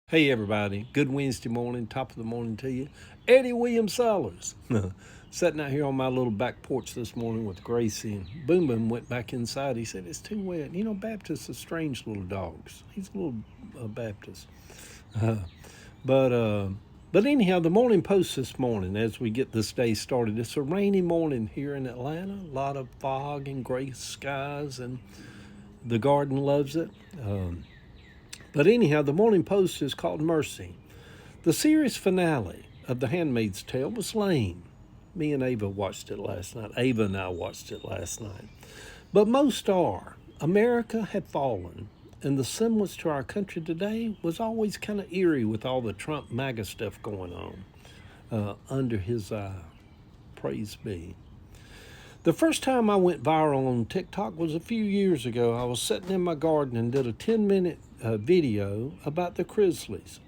Hey everybody, good Wednesday morning, top of the morning to you. Eddie William Sellers. Sitting out here on my little back porch this morning with Gracie, and Boom Boom went back inside. He said, "It's too wet." You know, Baptists are strange little dogs. He's a little Baptist. Uh, but uh, but anyhow, the Morning Post this morning, as we get this day started, it's a rainy morning here in Atlanta. A lot of fog and gray skies, and the garden loves it. But anyhow, the Morning Post is called Mercy. The series finale of The Handmaid's Tale was lame. Me and Ava watched it last night. Ava and I watched it last night. But most are. America had fallen, and the semblance to our country today was always kind of eerie with all the Trump MAGA stuff going on under his eye. Praise be. The first time I went viral on TikTok was a few years ago. I was sitting in my garden and did a 10-minute video about the Grizzlies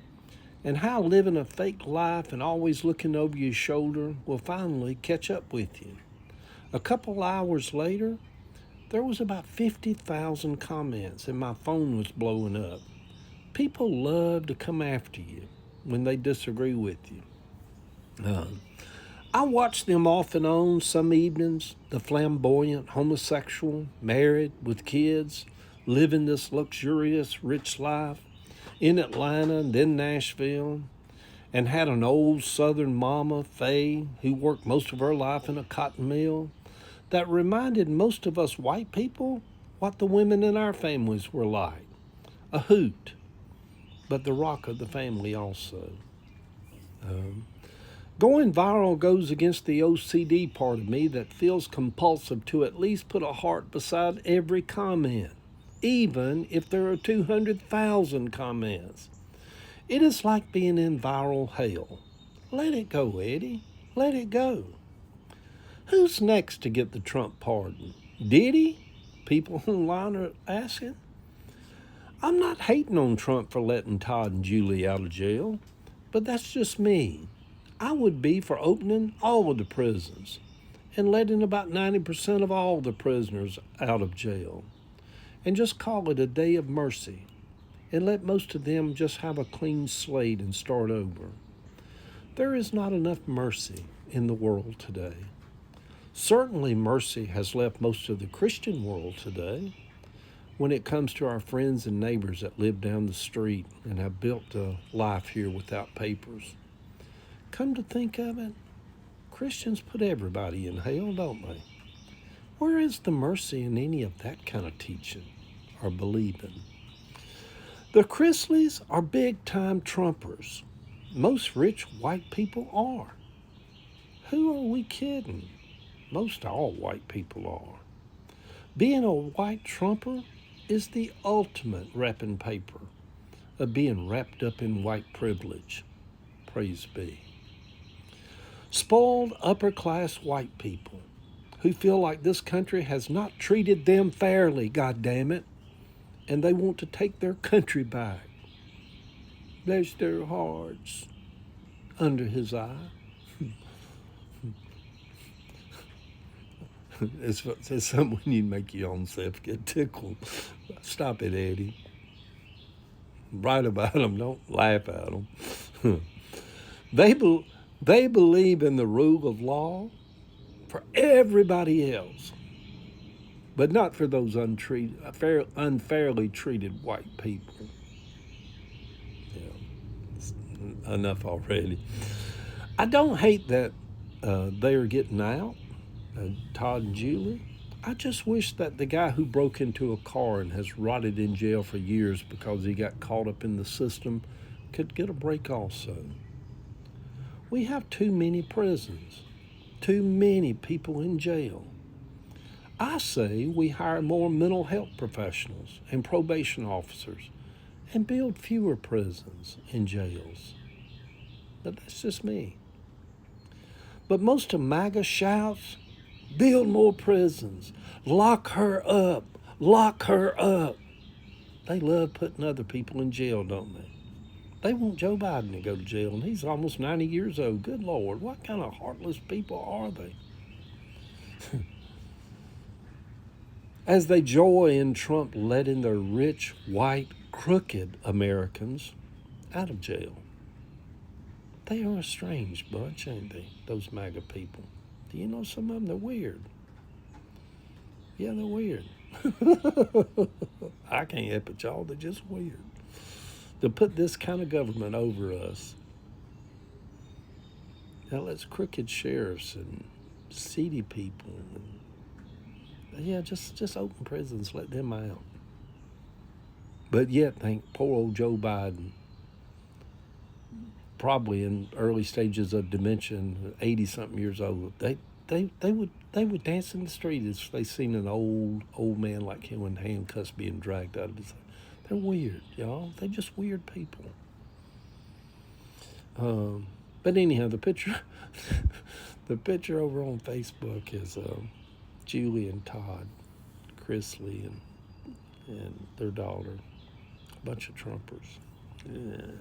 and how living a fake life and always looking over your shoulder will finally catch up with you. A couple hours later, there was about 50,000 comments and my phone was blowing up. People love to come after you when they disagree with you. I watch them off and on some evenings, the flamboyant homosexual, married with kids, living this luxurious, rich life in Atlanta and then Nashville, and had an old Southern mama, Faye, who worked most of her life in a cotton mill, that reminded most of us white people what the women in our families were like. A hoot, but the rock of the family also. Going viral goes against the OCD part of me that feels compulsive to at least put a heart beside every comment, even if there are 200,000 comments. It is like being in viral hell. Let it go, Eddie. Let it go. Who's next to get the Trump pardon? Did he? People online are asking. I'm not hating on Trump for letting Todd and Julie out of jail, but that's just me. I would be for opening all of the prisons and letting about 90% of all the prisoners out of jail and just call it a day of mercy and let most of them just have a clean slate and start over. There is not enough mercy in the world today. Certainly mercy has left most of the Christian world today when it comes to our friends and neighbors that live down the street and have built a life here without papers. Come to think of it, Christians put everybody in hell, don't they? Where is the mercy in any of that kind of teaching or believing? The Grizzlies are big-time Trumpers. Most rich white people are. Who are we kidding? Most all white people are. Being a white Trumper is the ultimate wrapping paper of being wrapped up in white privilege. Praise be. Spoiled upper-class white people who feel like this country has not treated them fairly, goddammit, and they want to take their country back. Bless their hearts under his eye. It's something when you make your own self get tickled. Stop it, Eddie. Write about them, don't laugh at them. They believe in the rule of law for everybody else, but not for those unfairly treated white people. Yeah, enough already. I don't hate that they are getting out, Todd and Julie. I just wish that the guy who broke into a car and has rotted in jail for years because he got caught up in the system could get a break also. We have too many prisons, too many people in jail. I say we hire more mental health professionals and probation officers and build fewer prisons and jails. But that's just me. But most of MAGA shouts, build more prisons, lock her up, lock her up. They love putting other people in jail, don't they? They want Joe Biden to go to jail, and he's almost 90 years old. Good Lord, what kind of heartless people are they? As they joy in Trump letting their rich, white, crooked Americans out of jail. They are a strange bunch, ain't they? Those MAGA people. Do you know some of them? They're weird. Yeah, they're weird. I can't help it, y'all. They're just weird. To put this kind of government over us, that lets crooked sheriffs and seedy people, and yeah, just open prisons, let them out. But yet, think poor old Joe Biden, probably in early stages of dementia, 80-something years old. They would dance in the street if they seen an old man like him in handcuffs being dragged out of his. They're weird, y'all. They're just weird people. But anyhow, the picture, the picture over on Facebook is Julie and Todd, Chrisley and their daughter, a bunch of Trumpers. Yeah.